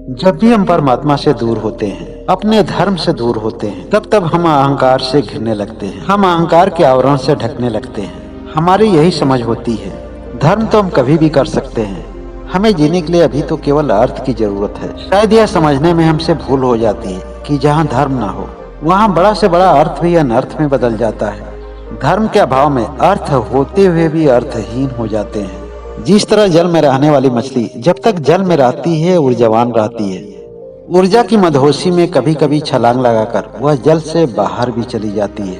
जब भी हम परमात्मा से दूर होते हैं, अपने धर्म से दूर होते हैं, तब हम अहंकार से घिरने लगते हैं। हम अहंकार के आवरण से ढकने लगते हैं। हमारी यही समझ होती है, धर्म तो हम कभी भी कर सकते हैं, हमें जीने के लिए अभी तो केवल अर्थ की जरूरत है। शायद यह समझने में हमसे भूल हो जाती है कि जहाँ धर्म ना हो, वहाँ बड़ा से बड़ा अर्थ भी अनर्थ में बदल जाता है। धर्म के अभाव में अर्थ होते हुए भी अर्थहीन हो जाते हैं। जिस तरह जल में रहने वाली मछली जब तक जल में रहती है ऊर्जावान रहती है। ऊर्जा की मदहोशी में कभी कभी छलांग लगाकर वह जल से बाहर भी चली जाती है,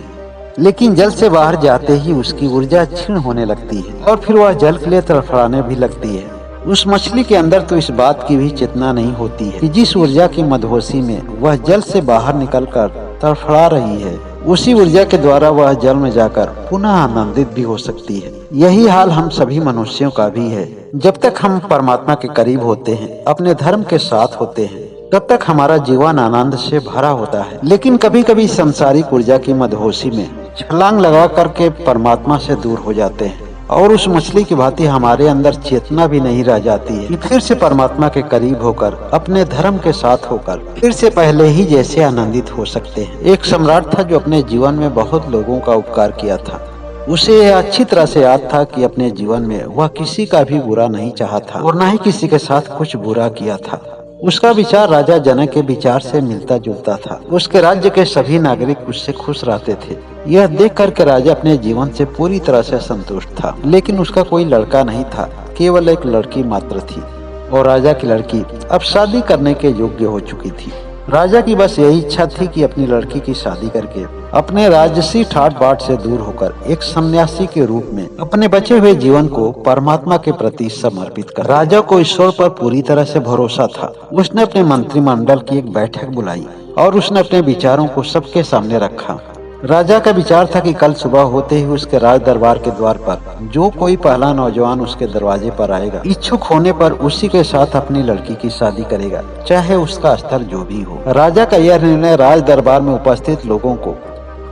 लेकिन जल से बाहर जाते ही उसकी ऊर्जा क्षीण होने लगती है और फिर वह जल के लिए तड़फड़ाने भी लगती है। उस मछली के अंदर तो इस बात की भी चेतना नहीं होती है कि जिस ऊर्जा की मदहोशी में वह जल से बाहर निकलकर तड़फड़ा रही है, उसी ऊर्जा के द्वारा वह जल में जाकर पुनः आनंदित भी हो सकती है। यही हाल हम सभी मनुष्यों का भी है। जब तक हम परमात्मा के करीब होते हैं, अपने धर्म के साथ होते हैं, तब तक हमारा जीवन आनंद से भरा होता है। लेकिन कभी कभी सांसारिक ऊर्जा की मदहोशी में छलांग लगा करके परमात्मा से दूर हो जाते हैं और उस मछली की भांति हमारे अंदर चेतना भी नहीं रह जाती है कि फिर से परमात्मा के करीब होकर, अपने धर्म के साथ होकर फिर से पहले ही जैसे आनंदित हो सकते हैं। एक सम्राट था जो अपने जीवन में बहुत लोगों का उपकार किया था। उसे यह अच्छी तरह से याद था कि अपने जीवन में वह किसी का भी बुरा नहीं चाहा था और न ही किसी के साथ कुछ बुरा किया था। उसका विचार राजा जनक के विचार से मिलता जुलता था। उसके राज्य के सभी नागरिक उससे खुश रहते थे। यह देख कर के राजा अपने जीवन से पूरी तरह से संतुष्ट था। लेकिन उसका कोई लड़का नहीं था, केवल एक लड़की मात्र थी और राजा की लड़की अब शादी करने के योग्य हो चुकी थी। राजा की बस यही इच्छा थी कि अपनी लड़की की शादी करके अपने राजसी ठाट बाट से दूर होकर एक सन्यासी के रूप में अपने बचे हुए जीवन को परमात्मा के प्रति समर्पित कर। राजा को ईश्वर पर पूरी तरह से भरोसा था। उसने अपने मंत्रिमंडल की एक बैठक बुलाई और उसने अपने विचारों को सबके सामने रखा। राजा का विचार था कि कल सुबह होते ही उसके राज दरबार के द्वार पर जो कोई पहला नौजवान उसके दरवाजे पर आएगा, इच्छुक होने पर उसी के साथ अपनी लड़की की शादी करेगा, चाहे उसका स्तर जो भी हो। राजा का यह निर्णय राज दरबार में उपस्थित लोगों को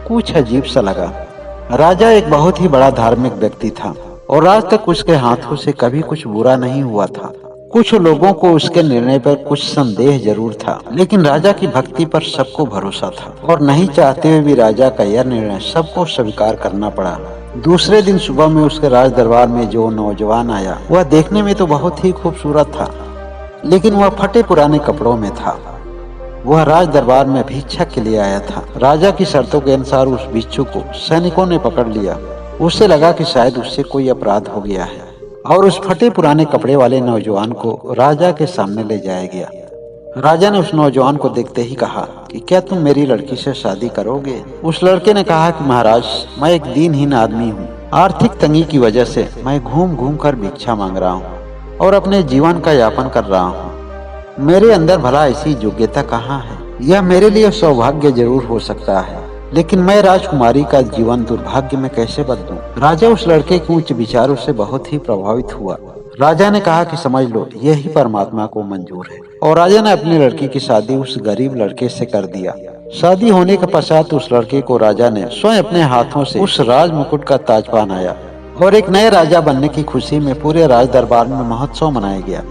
कुछ अजीब सा लगा। राजा एक बहुत ही बड़ा धार्मिक व्यक्ति था और आज तक उसके हाथों से कभी कुछ बुरा नहीं हुआ था। कुछ लोगों को उसके निर्णय पर कुछ संदेह जरूर था, लेकिन राजा की भक्ति पर सबको भरोसा था और नहीं चाहते हुए भी राजा का यह निर्णय सबको स्वीकार करना पड़ा। दूसरे दिन सुबह में उसके राज दरबार में जो नौजवान आया, वह देखने में तो बहुत ही खूबसूरत था, लेकिन वह फटे पुराने कपड़ों में था। वह राज दरबार में भिक्षा के लिए आया था। राजा की शर्तों के अनुसार उस भिक्षु को सैनिकों ने पकड़ लिया। उससे लगा कि शायद उससे कोई अपराध हो गया है और उस फटे पुराने कपड़े वाले नौजवान को राजा के सामने ले जाया गया। राजा ने उस नौजवान को देखते ही कहा कि क्या तुम मेरी लड़की से शादी करोगे? उस लड़के ने कहा कि महाराज, मैं एक दीनहीन आदमी हूँ। आर्थिक तंगी की वजह से मैं घूम घूम कर भिक्षा मांग रहा हूँ और अपने जीवन का यापन कर रहा हूँ। मेरे अंदर भला ऐसी योग्यता कहाँ है? यह मेरे लिए सौभाग्य जरूर हो सकता है, लेकिन मैं राजकुमारी का जीवन दुर्भाग्य में कैसे बदलूं? राजा उस लड़के के उच्च विचारों से बहुत ही प्रभावित हुआ। राजा ने कहा कि समझ लो, यही परमात्मा को मंजूर है। और राजा ने अपनी लड़की की शादी उस गरीब लड़के से कर दिया। शादी होने के पश्चात उस लड़के को राजा ने स्वयं अपने हाथों से उस राज मुकुट का ताज पहनाया और एक नए राजा बनने की खुशी में पूरे राज दरबार में महोत्सव मनाया गया।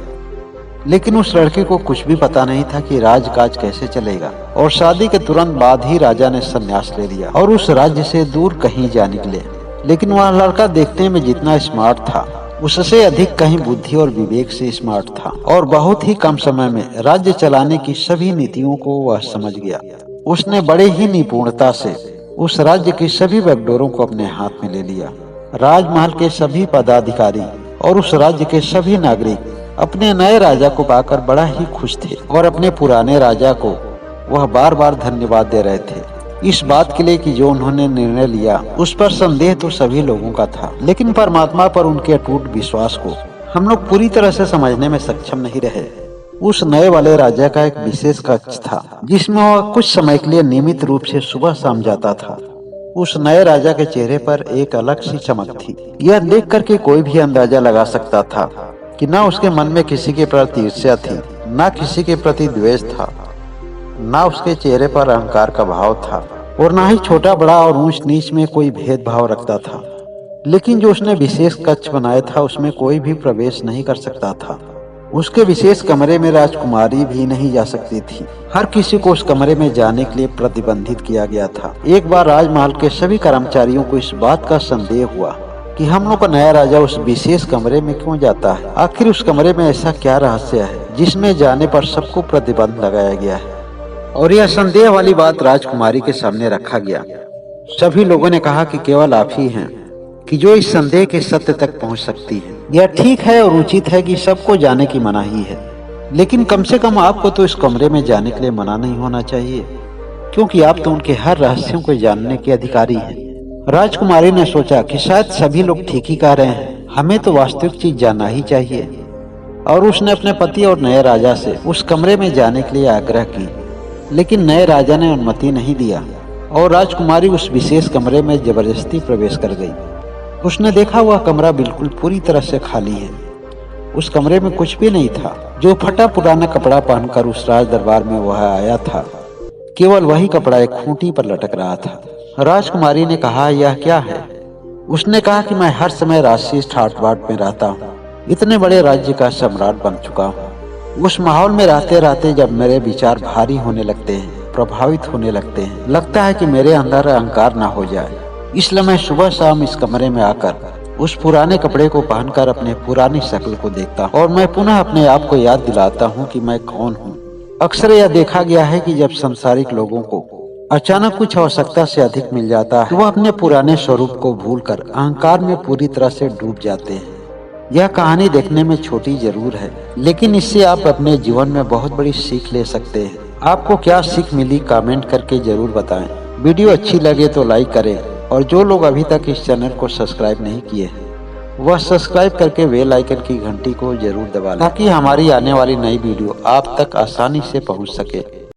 लेकिन उस लड़के को कुछ भी पता नहीं था कि राजकाज कैसे चलेगा और शादी के तुरंत बाद ही राजा ने संन्यास ले लिया और उस राज्य से दूर कहीं जा निकले। लेकिन वह लड़का देखने में जितना स्मार्ट था, उससे अधिक कहीं बुद्धि और विवेक से स्मार्ट था और बहुत ही कम समय में राज्य चलाने की सभी नीतियों को वह समझ गया। उसने बड़े ही निपुणता से उस राज्य के सभी बागडोरों को अपने हाथ में ले लिया। राजमहल के सभी पदाधिकारी और उस राज्य के सभी नागरिक अपने नए राजा को पाकर बड़ा ही खुश थे और अपने पुराने राजा को वह बार बार धन्यवाद दे रहे थे इस बात के लिए कि जो उन्होंने निर्णय लिया उस पर संदेह तो सभी लोगों का था, लेकिन परमात्मा पर उनके अटूट विश्वास को हम लोग पूरी तरह से समझने में सक्षम नहीं रहे। उस नए वाले राजा का एक विशेष कक्ष था जिसमें वह कुछ समय के लिए नियमित रूप से सुबह शाम जाता था। उस नए राजा के चेहरे पर एक अलग सी चमक थी। यह देख करके कोई भी अंदाजा लगा सकता था कि न उसके मन में किसी के प्रति ईर्ष्या थी, न किसी के प्रति द्वेष था, न उसके चेहरे पर अहंकार का भाव था और न ही छोटा बड़ा और ऊंच नीच में कोई भेदभाव रखता था। लेकिन जो उसने विशेष कक्ष बनाया था उसमें कोई भी प्रवेश नहीं कर सकता था। उसके विशेष कमरे में राजकुमारी भी नहीं जा सकती थी। हर किसी को उस कमरे में जाने के लिए प्रतिबंधित किया गया था। एक बार राजमहल के सभी कर्मचारियों को इस बात का संदेह हुआ कि हम लोग का नया राजा उस विशेष कमरे में क्यों जाता है। आखिर उस कमरे में ऐसा क्या रहस्य है जिसमें जाने पर सबको प्रतिबंध लगाया गया है। और यह संदेह वाली बात राजकुमारी के सामने रखा गया। सभी लोगों ने कहा कि केवल आप ही हैं कि जो इस संदेह के सत्य तक पहुंच सकती है। यह ठीक है और उचित है कि सबको जाने की मनाही है, लेकिन कम से कम आपको तो इस कमरे में जाने के लिए मना नहीं होना चाहिए, क्योंकि आप तो उनके हर रहस्यों को जानने के अधिकारी हैं। राजकुमारी ने सोचा कि शायद सभी लोग ठीक ही कह रहे हैं, हमें तो वास्तविक चीज जानना ही चाहिए। और उसने अपने पति और नए राजा से उस कमरे में जाने के लिए आग्रह की, लेकिन नए राजा ने अनुमति नहीं दिया और राजकुमारी उस विशेष कमरे में जबरदस्ती प्रवेश कर गई। उसने देखा वह कमरा बिल्कुल पूरी तरह से खाली है। उस कमरे में कुछ भी नहीं था। जो फटा पुराना कपड़ा पहनकर उस राज दरबार में वह आया था, केवल वही कपड़ा एक खूंटी पर लटक रहा था। राजकुमारी ने कहा, यह क्या है? उसने कहा कि मैं हर समय राजसी ठाट बाट में रहता हूँ, इतने बड़े राज्य का सम्राट बन चुका हूँ। उस माहौल में रहते रहते जब मेरे विचार भारी होने लगते हैं, प्रभावित होने लगते हैं, लगता है कि मेरे अंदर अहंकार ना हो जाए, इसलिए मैं सुबह शाम इस कमरे में आकर उस पुराने कपड़े को पहनकर अपने पुरानी शक्ल को देखता हूँ और मैं पुनः अपने आप को याद दिलाता हूँ कि मैं कौन हूँ। अक्सर यह देखा गया है कि जब संसारिक लोगों को अचानक कुछ आवश्यकता से अधिक मिल जाता है तो वह अपने पुराने स्वरूप को भूलकर अहंकार में पूरी तरह से डूब जाते हैं। यह कहानी देखने में छोटी जरूर है, लेकिन इससे आप अपने जीवन में बहुत बड़ी सीख ले सकते हैं। आपको क्या सीख मिली कमेंट करके जरूर बताएं। वीडियो अच्छी लगे तो लाइक करें और जो लोग अभी तक इस चैनल को सब्सक्राइब नहीं किए हैं वह सब्सक्राइब करके बेल आइकन की घंटी को जरूर दबा लें ताकि हमारी आने वाली नई वीडियो आप तक आसानी से पहुंच सके।